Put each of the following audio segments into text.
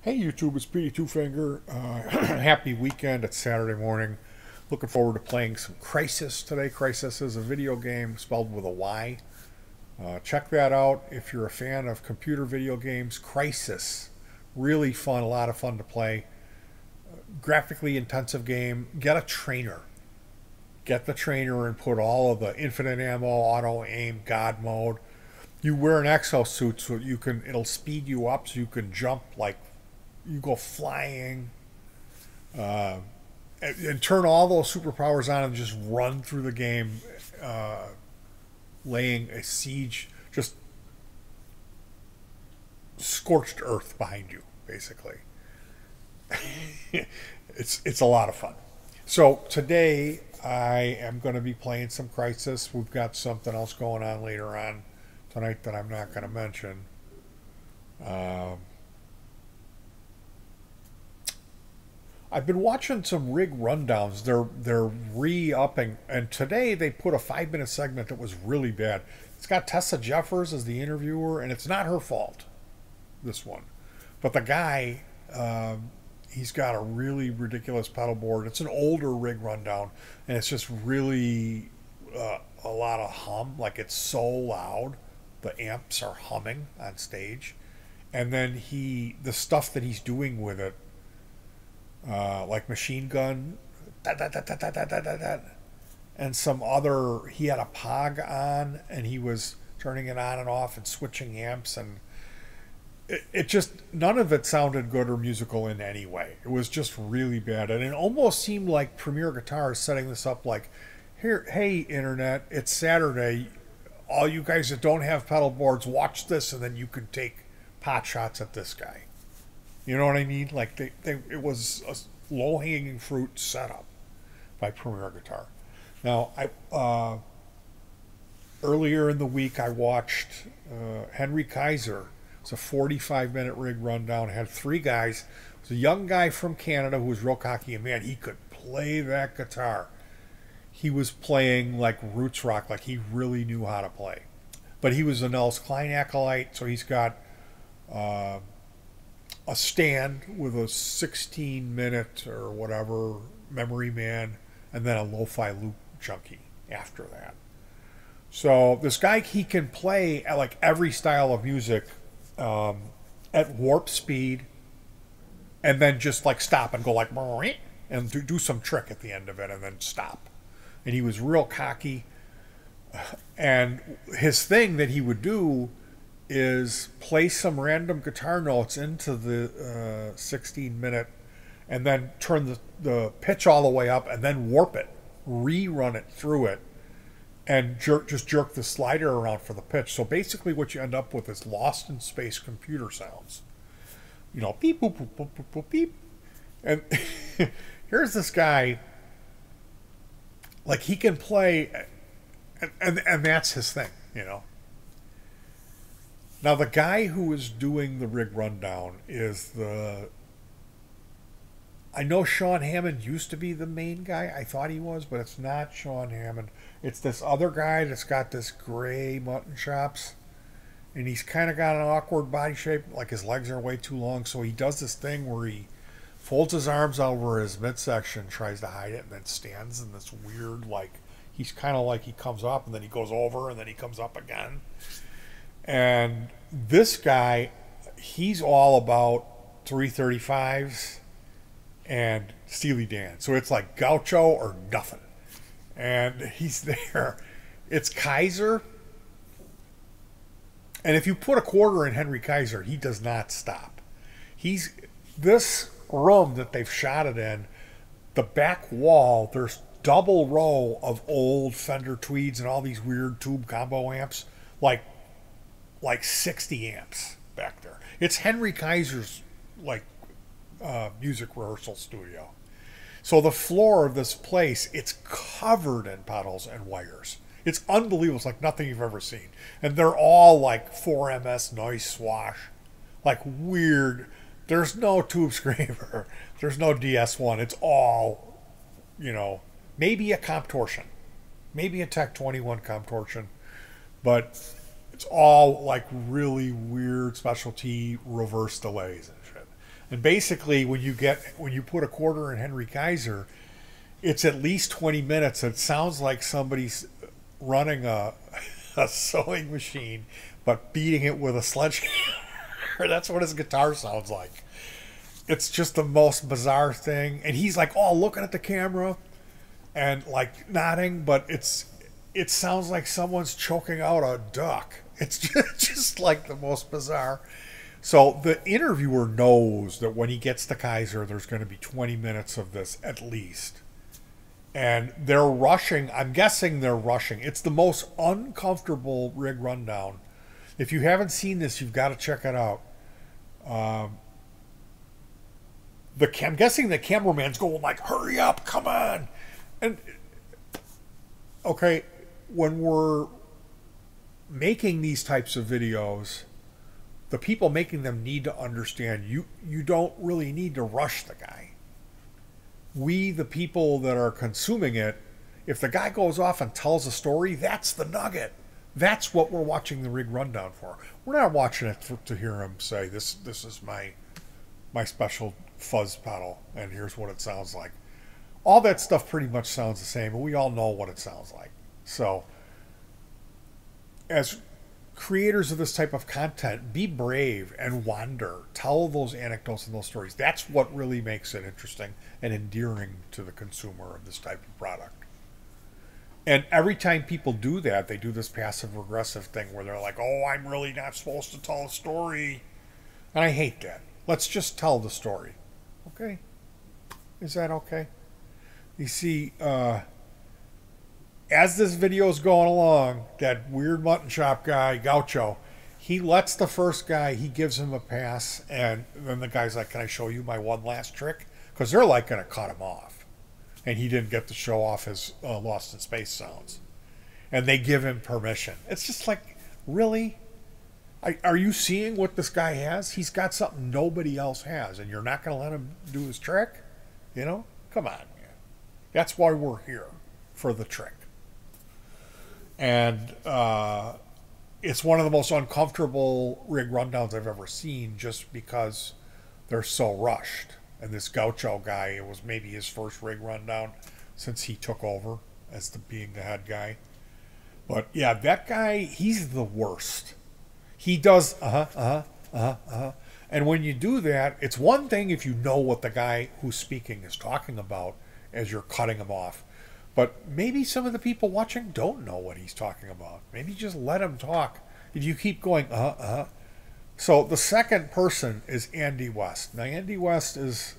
Hey YouTube, it's Petey Two Finger. Happy weekend. It's Saturday morning. Looking forward to playing some Crisis today. Crisis is a video game spelled with a Y. Check that out if you're a fan of computer video games. Crisis. Really fun, a lot of fun to play. Graphically intensive game. Get a trainer. Get the trainer and put all of the infinite ammo, auto aim, God mode. You wear an exosuit so it'll speed you up so you can jump like you go flying, uh, and turn all those superpowers on and just run through the game, laying a siege, just scorched earth behind you, basically. It's a lot of fun. So today I am going to be playing some Crisis. We've got something else going on later on tonight that I'm not going to mention. Um, I've been watching some rig rundowns. They're re-upping, and today they put a 5 minute segment that was really bad. It's got Tessa Jeffers as the interviewer, and it's not her fault. This one, but the guy, he's got a really ridiculous pedal board. It's an older rig rundown, and it's just really a lot of hum. Like it's so loud, the amps are humming on stage, and then the stuff that he's doing with it, like machine gun, and some other. He had a Pog on, and he was turning it on and off and switching amps, and it just none of it sounded good or musical in any way. It was just really bad, and it almost seemed like Premier Guitar is setting this up like, here, hey internet, it's Saturday. All you guys that don't have pedal boards, watch this, and then you can take pot shots at this guy. You know what I mean? Like it was a low hanging fruit setup by Premier Guitar. Now, earlier in the week I watched Henry Kaiser. It's a 45-minute rig rundown. It had three guys. It was a young guy from Canada who was real cocky, and man, he could play that guitar. He was playing like roots rock, like he really knew how to play. But he was a Nels Klein acolyte, so he's got uh, a stand with a 16-minute or whatever memory man, and then a lo-fi loop junkie after that. So this guy, he can play at like every style of music, at warp speed, and then just like stop and go like and do some trick at the end of it and then stop. And he was real cocky. And his thing that he would do is play some random guitar notes into the 16-minute and then turn the pitch all the way up and then warp it, rerun it through it, and jerk the slider around for the pitch. So basically what you end up with is lost in space computer sounds. You know, beep, boop, boop, boop, boop, boop, beep. And here's this guy, like he can play, and that's his thing, you know. Now the guy who is doing the rig rundown is I know Sean Hammond used to be the main guy. I thought he was, but it's not Sean Hammond. It's this other guy that's got this gray mutton chops, and he's kind of got an awkward body shape, like his legs are way too long. So he does this thing where he folds his arms over his midsection, tries to hide it, and then stands in this weird, like he's kind of like he comes up and then he goes over and then he comes up again. And this guy, he's all about 335s and Steely Dan. So it's like Gaucho or nothing. And he's there. It's Kaiser. And if you put a quarter in Henry Kaiser, he does not stop. This room that they've shot it in, the back wall, there's double row of old Fender Tweeds and all these weird tube combo amps, like 60 amps back there. It's Henry Kaiser's like music rehearsal studio. So the floor of this place, it's covered in pedals and wires. It's unbelievable. It's like nothing you've ever seen. And they're all like 4MS noise swash, like weird. There's no tube screamer. There's no DS1. It's all, you know, maybe a Comp Torsion, maybe a Tech 21 Comp Torsion, but it's all like really weird specialty reverse delays and shit. And basically, when you put a quarter in Henry Kaiser, it's at least 20 minutes. It sounds like somebody's running a sewing machine, but beating it with a sledgehammer. That's what his guitar sounds like. It's just the most bizarre thing. And he's like, oh, looking at the camera and like nodding, but it sounds like someone's choking out a duck. It's just like the most bizarre. So the interviewer knows that when he gets to Kaiser, there's going to be 20 minutes of this at least. And they're rushing. I'm guessing they're rushing. It's the most uncomfortable rig rundown. If you haven't seen this, you've got to check it out. I'm guessing the cameraman's going like, hurry up, come on. And, okay, when we're making these types of videos, the people making them need to understand you don't really need to rush the guy. We, the people that are consuming it, if the guy goes off and tells a story, that's the nugget. That's what we're watching the rig rundown for. We're not watching it to hear him say, this is my special fuzz pedal, and here's what it sounds like. All that stuff pretty much sounds the same, and we all know what it sounds like. So, as creators of this type of content, be brave and wander. Tell those anecdotes and those stories. That's what really makes it interesting and endearing to the consumer of this type of product. And every time people do that, they do this passive aggressive thing where they're like, oh, I'm really not supposed to tell a story. And I hate that. Let's just tell the story. Okay? Is that okay? You see, as this video is going along, that weird mutton shop guy, Gaucho, he lets the first guy, he gives him a pass, and then the guy's like, can I show you my one last trick? Because they're like going to cut him off. And he didn't get to show off his Lost in Space sounds. And they give him permission. It's just like, really? Are you seeing what this guy has? He's got something nobody else has, and you're not going to let him do his trick? You know? Come on, man. That's why we're here, for the trick. And it's one of the most uncomfortable rig rundowns I've ever seen, just because they're so rushed. And this Gaucho guy, it was maybe his first rig rundown since he took over as being the head guy. But yeah, that guy, he's the worst. He does and when you do that, it's one thing if you know what the guy who's speaking is talking about as you're cutting him off. But maybe some of the people watching don't know what he's talking about. Maybe just let him talk. If you keep going, So the second person is Andy West. Now, Andy West is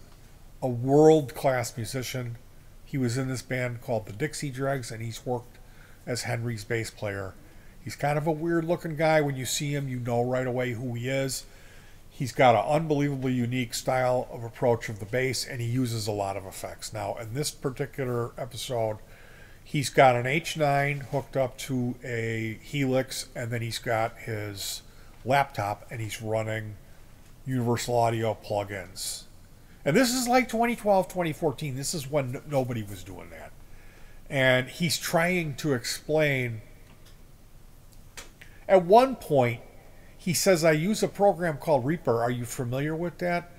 a world-class musician. He was in this band called the Dixie Dregs, and he's worked as Henry's bass player. He's kind of a weird-looking guy. When you see him, you know right away who he is. He's got an unbelievably unique style of approach of the bass, and he uses a lot of effects. Now, in this particular episode, he's got an H9 hooked up to a Helix, and then he's got his laptop, and he's running Universal Audio plugins. And this is like 2012, 2014. This is when nobody was doing that. And he's trying to explain. At one point, he says, I use a program called Reaper. Are you familiar with that?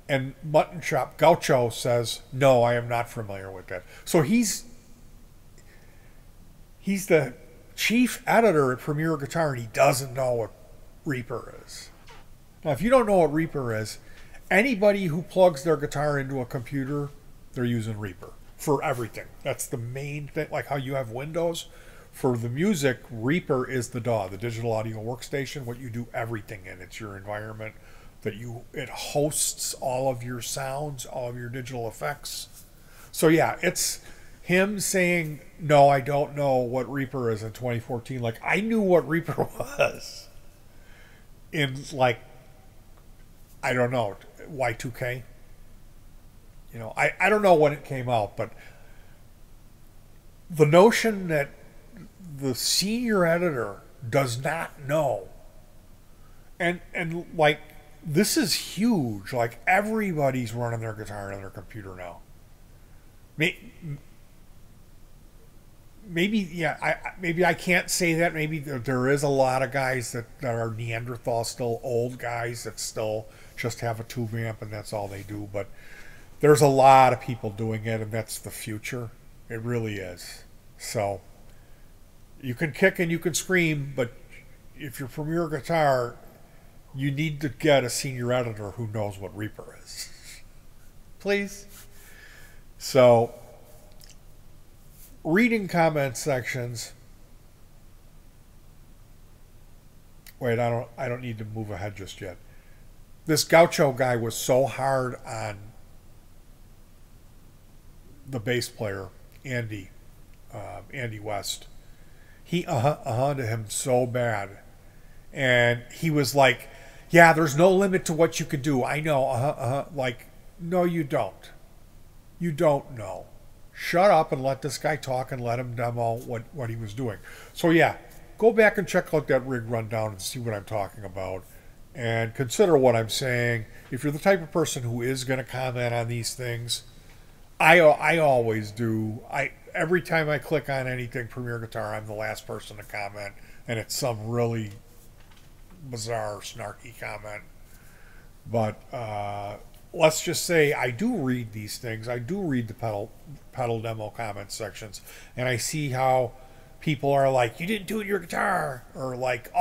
And Mutton Chop Gaucho says, no, I am not familiar with that. So he's the chief editor at Preimiere Guitar, and he doesn't know what Reaper is. Now, if you don't know what Reaper is, anybody who plugs their guitar into a computer, they're using Reaper for everything. That's the main thing. Like how you have Windows. For the music, Reaper is the DAW, the digital audio workstation, what you do everything in. It's your environment it hosts all of your sounds, all of your digital effects. So yeah, it's him saying, no, I don't know what Reaper is in 2014. Like, I knew what Reaper was in, like, I don't know, Y2K. You know, I don't know when it came out, but the notion that the senior editor does not know, and like, this is huge. Like, everybody's running their guitar on their computer now. Maybe yeah, maybe I can't say that. Maybe there is a lot of guys that are Neanderthal, still old guys that still just have a tube amp and that's all they do. But there's a lot of people doing it, and that's the future. It really is. So you can kick and you can scream, but if you're Premier Guitar, you need to get a senior editor who knows what Reaper is. Please. So, reading comment sections. Wait, I don't need to move ahead just yet. This Gaucho guy was so hard on the bass player, Andy West. He to him so bad. And he was like, yeah, there's no limit to what you can do. I know, Like, no, you don't. You don't know. Shut up and let this guy talk and let him demo what he was doing. So yeah, go back and check out that rig rundown and see what I'm talking about. And consider what I'm saying. If you're the type of person who is going to comment on these things, I always do. Every time I click on anything Premier Guitar, I'm the last person to comment, and it's some really bizarre, snarky comment. But let's just say I do read these things. I do read the pedal demo comment sections, and I see how people are like, "You didn't do it in your guitar," or like,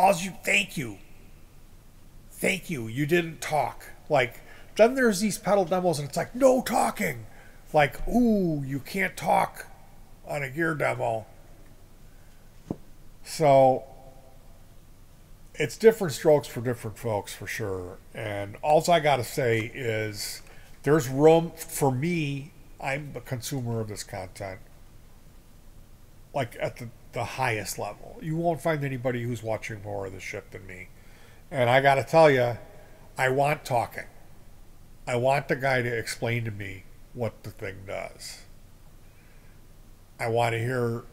thank you, you didn't talk." Like, then there's these pedal demos, and it's like, no talking. Like, ooh, you can't talk on a gear demo. So it's different strokes for different folks, for sure. And all I got to say is there's room for me. I'm a consumer of this content, like at the highest level. You won't find anybody who's watching more of this shit than me. And I got to tell you, I want talking. I want the guy to explain to me what the thing does. I want to hear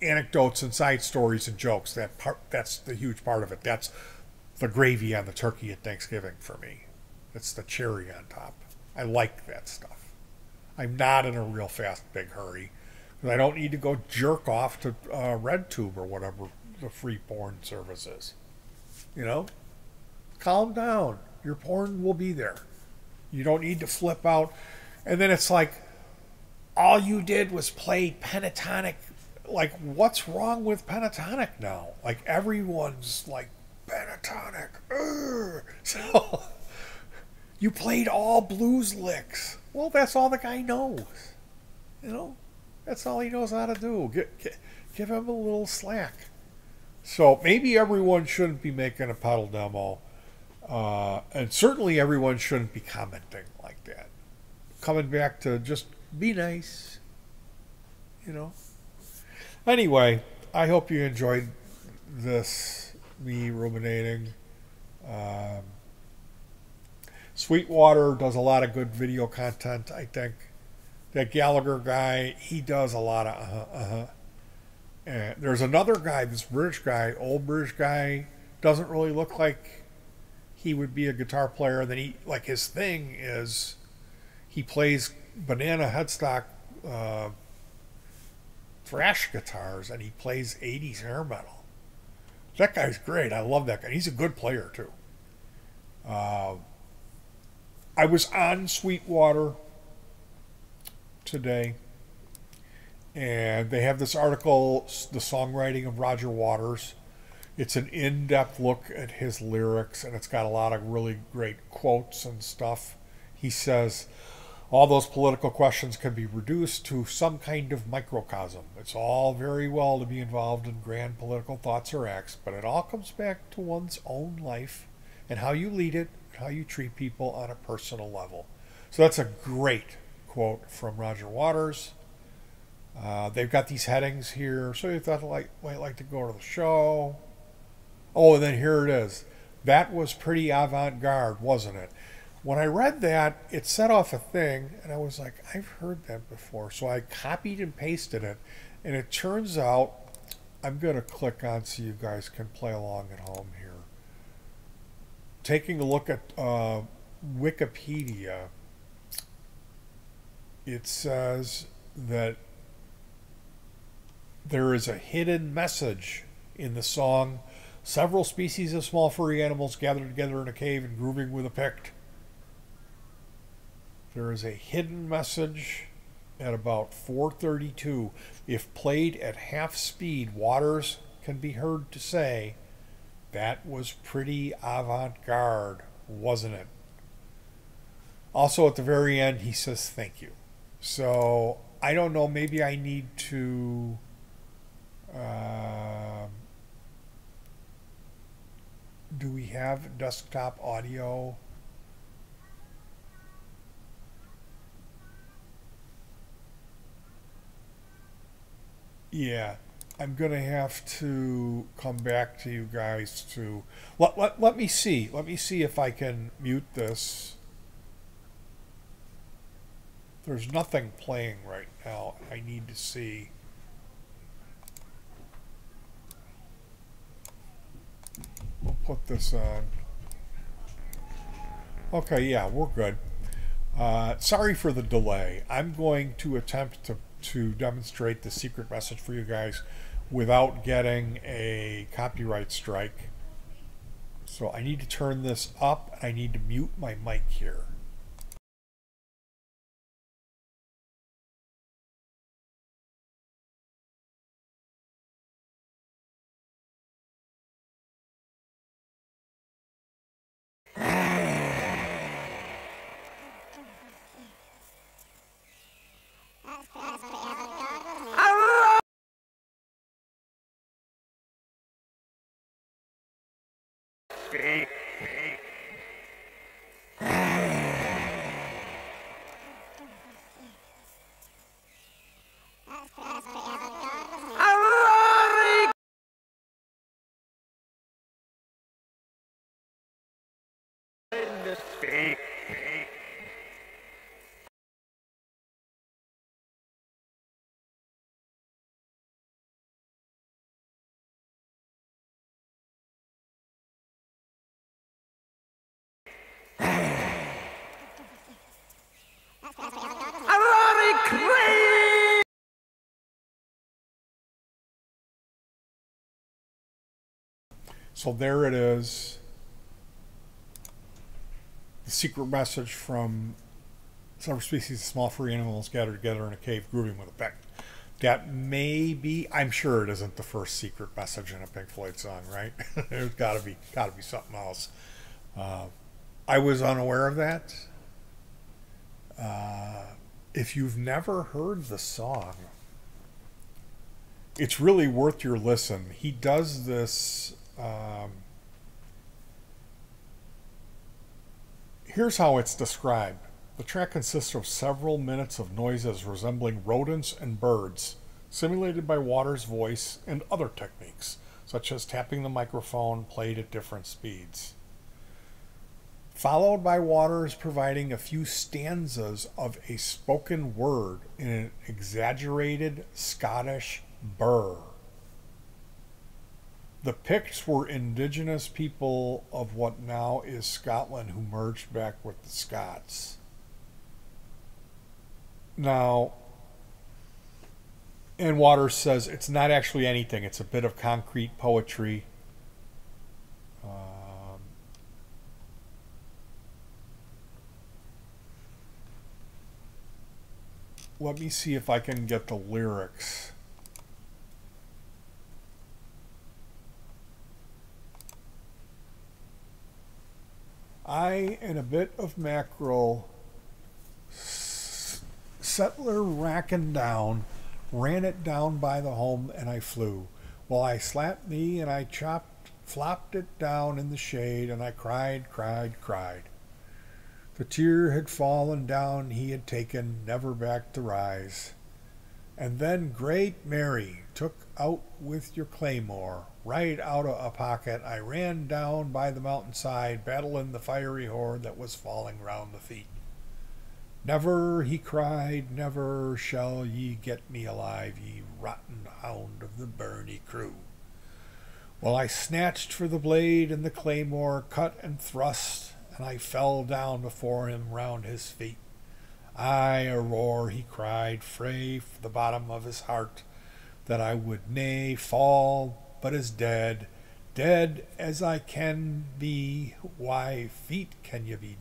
anecdotes and side stories and jokes. That's the huge part of it. That's the gravy on the turkey at Thanksgiving for me. It's the cherry on top. I like that stuff. I'm not in a real fast, big hurry. I don't need to go jerk off to RedTube or whatever the free porn service is. You know? Calm down. Your porn will be there. You don't need to flip out. And then it's like, all you did was play pentatonic. Like, what's wrong with pentatonic now? Like, everyone's like, pentatonic. Urgh. So, you played all blues licks. Well, that's all the guy knows. You know? That's all he knows how to do. Give him a little slack. So, maybe everyone shouldn't be making a pedal demo. And certainly everyone shouldn't be commenting like that. Coming back to just be nice. You know? Anyway, I hope you enjoyed this, me ruminating. Sweetwater does a lot of good video content, I think. That Gallagher guy, he does a lot of And there's another guy, this British guy, old British guy, doesn't really look like he would be a guitar player. And then he, like, his thing is he plays banana headstock thrash guitars, and he plays 80s hair metal. That guy's great. I love that guy. He's a good player too. I was on Sweetwater today, and they have this article, The Songwriting of Roger Waters. It's an in-depth look at his lyrics, and it's got a lot of really great quotes and stuff. He says, all those political questions can be reduced to some kind of microcosm. It's all very well to be involved in grand political thoughts or acts, but it all comes back to one's own life and how you lead it, and how you treat people on a personal level. So that's a great quote from Roger Waters. They've got these headings here, so you thought might like to go to the show. Oh, and then here it is. That was pretty avant-garde, wasn't it? When I read that, it set off a thing, and I was like, I've heard that before. So I copied and pasted it, and it turns out, I'm going to click on so you guys can play along at home here. Taking a look at Wikipedia, it says that there is a hidden message In the song, several species of small furry animals gathered together in a cave and grooving with a pick. There is a hidden message at about 4:32. If played at half speed, Waters can be heard to say, "That was pretty avant-garde, wasn't it?" Also, at the very end, he says thank you. So, I don't know, maybe I need to do we have desktop audio? Yeah, I'm gonna have to come back to you guys to let me see. Let me see if I can mute this. There's nothing playing right now. I need to see. We'll put this on. Okay, yeah, we're good. Sorry for the delay. I'm going to attempt to demonstrate the secret message for you guys without getting a copyright strike. So I need to turn this up. I need to mute my mic here. So there it is. The secret message from several species of small furry animals gathered together in a cave grooving with a pick. That may be, I'm sure it isn't the first secret message in a Pink Floyd song, right? There's gotta be something else. I was unaware of that. If you've never heard the song, it's really worth your listen. He does this. Here's how it's described. The track consists of several minutes of noises resembling rodents and birds, simulated by Waters' voice and other techniques, such as tapping the microphone played at different speeds. Followed by Waters providing a few stanzas of a spoken word in an exaggerated Scottish burr. The Picts were indigenous people of what now is Scotland who merged back with the Scots. Now, and Waters says it's not actually anything. It's a bit of concrete poetry. Let me see if I can get the lyrics. I, in a bit of mackerel, settler racking down, ran it down by the home and I flew. Well, I slapped me and I flopped it down in the shade and I cried, cried, cried. The tear had fallen down he had taken, never back to rise. And then Great Mary took out with your claymore, right out of a pocket. I ran down by the mountainside, battling the fiery horde that was falling round the feet. Never, he cried, never shall ye get me alive, ye rotten hound of the Byrnie crew. Well, I snatched for the blade and the claymore, cut and thrust, and I fell down before him round his feet. Aye, a roar, he cried, frae the bottom of his heart, that I would nae fall but is dead. Dead as I can be. Why, feet can you be?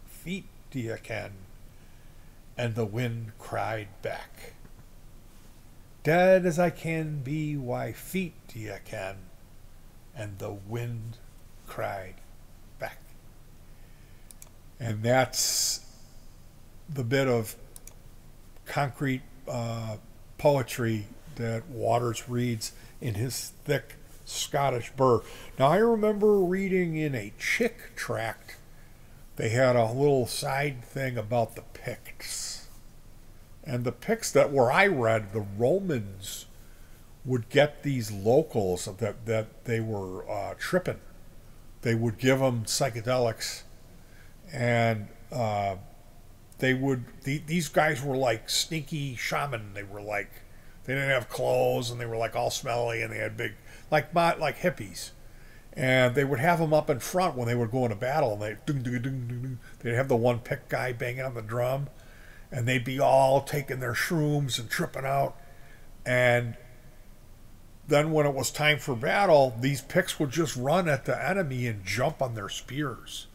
Feet do you ken? And the wind cried back. Dead as I can be, why, feet do you ken? And the wind cried back. And that's the bit of concrete poetry that Waters reads in his thick Scottish burr. Now, I remember reading in a Chick tract, they had a little side thing about the Picts. And the Picts that where I read, the Romans would get these locals that they were tripping. They would give them psychedelics, and these guys were like sneaky shaman. They were like, they didn't have clothes, and they were like all smelly, and they had big like hippies. And they would have them up in front when they would go into battle, and they'd have the one pick guy banging on the drum, and they'd be all taking their shrooms and tripping out. And then when it was time for battle, these picks would just run at the enemy and jump on their spears.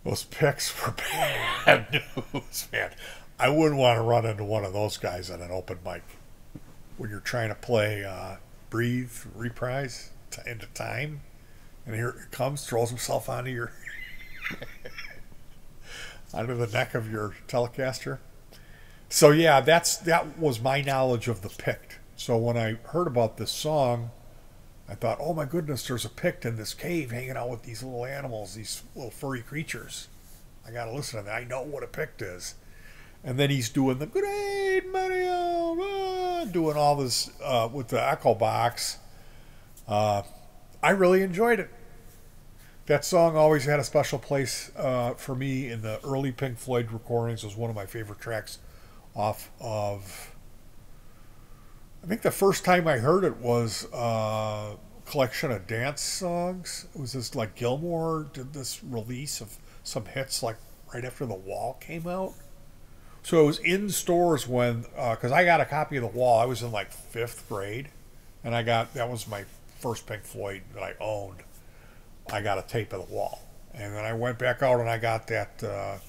Those picks were bad news, man. I wouldn't want to run into one of those guys at an open mic when you're trying to play Breathe, Reprise into time, and here it comes, throws himself onto your onto the neck of your Telecaster. So yeah, that was my knowledge of the Pict. So when I heard about this song, I thought, oh my goodness, there's a Pict in this cave hanging out with these little animals, these little furry creatures. I gotta listen to that. I know what a Pict is. And then he's doing the great Mario, doing all this with the echo box. I really enjoyed it. That song always had a special place for me in the early Pink Floyd recordings. It was one of my favorite tracks off of, I think the first time I heard it was a collection of dance songs. It was this, like, Gilmore did this release of some hits like right after The Wall came out. So it was in stores when, because I got a copy of The Wall. I was in like 5th grade, and that was my first Pink Floyd that I owned. I got a tape of The Wall. And then I went back out and I got that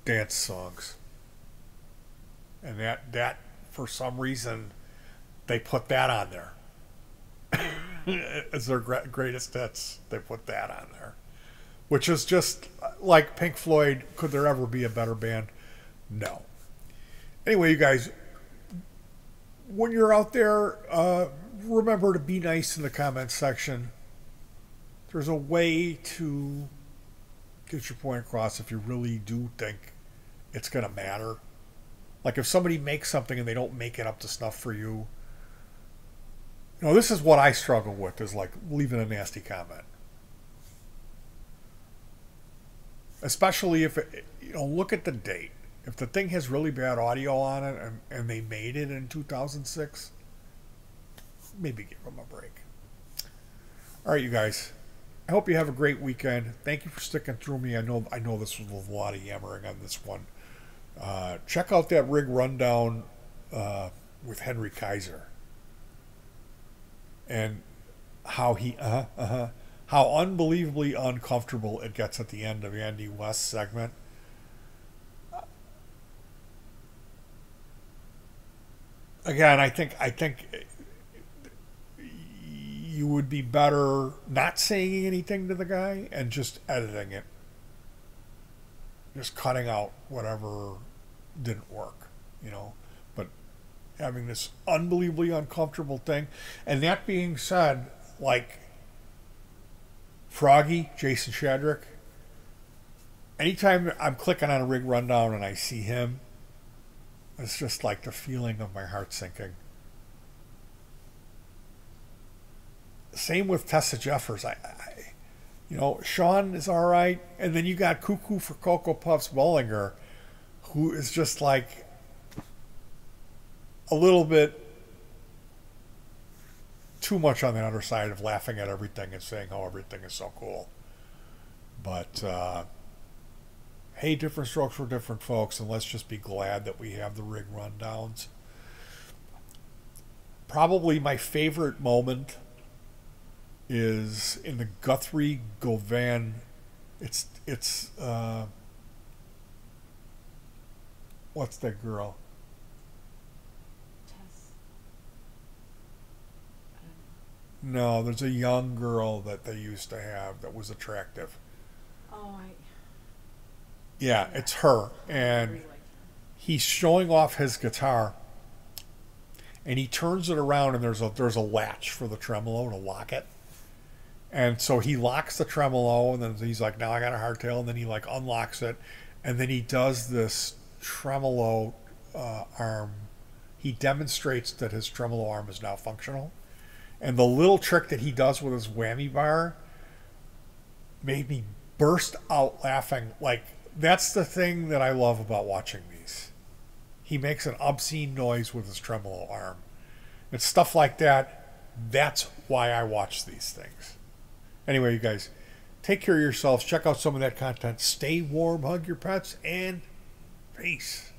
dance songs. And that for some reason, they put that on there. As their greatest hits, they put that on there. Which is just like Pink Floyd. Could there ever be a better band? No. Anyway, you guys, when you're out there, remember to be nice in the comments section. There's a way to get your point across if you really do think it's going to matter. Like if somebody makes something and they don't make it up to snuff for you. You know, this is what I struggle with, is like leaving a nasty comment. Especially if it, look at the date. If the thing has really bad audio on it and they made it in 2006, maybe give them a break. All right, you guys. I hope you have a great weekend. Thank you for sticking through me. I know this was a lot of yammering on this one. Check out that rig rundown with Henry Kaiser and how he how unbelievably uncomfortable it gets at the end of Andy West's segment. Again, I think you would be better not saying anything to the guy and just editing it. Just cutting out whatever didn't work, But having this unbelievably uncomfortable thing. And that being said, like Froggy, Jason Shadrick, anytime I'm clicking on a rig rundown and I see him, it's just like the feeling of my heart sinking. Same with Tessa Jeffers. Sean is all right, and then you got Cuckoo for Cocoa Puffs Bollinger, who is just like a little bit too much on the other side of laughing at everything and saying how everything is so cool. But hey, different strokes for different folks, and let's just be glad that we have the rig rundowns. Probably my favorite moment is in the Guthrie Govan. It's what's that girl? Tess. No, there's a young girl that they used to have that was attractive. Oh, I. Yeah, Yeah. it's her, I and really like he's showing off his guitar, and he turns it around, and there's a latch for the tremolo to lock it, and so he locks the tremolo, and then he's like, now I got a hardtail, and then he like unlocks it, and then he does this tremolo arm. He demonstrates that his tremolo arm is now functional, and the little trick that he does with his whammy bar made me burst out laughing. Like, that's the thing that I love about watching these. He makes an obscene noise with his tremolo arm. It's stuff like that. That's why I watch these things. Anyway, you guys, take care of yourselves. Check out some of that content. Stay warm, hug your pets, and peace.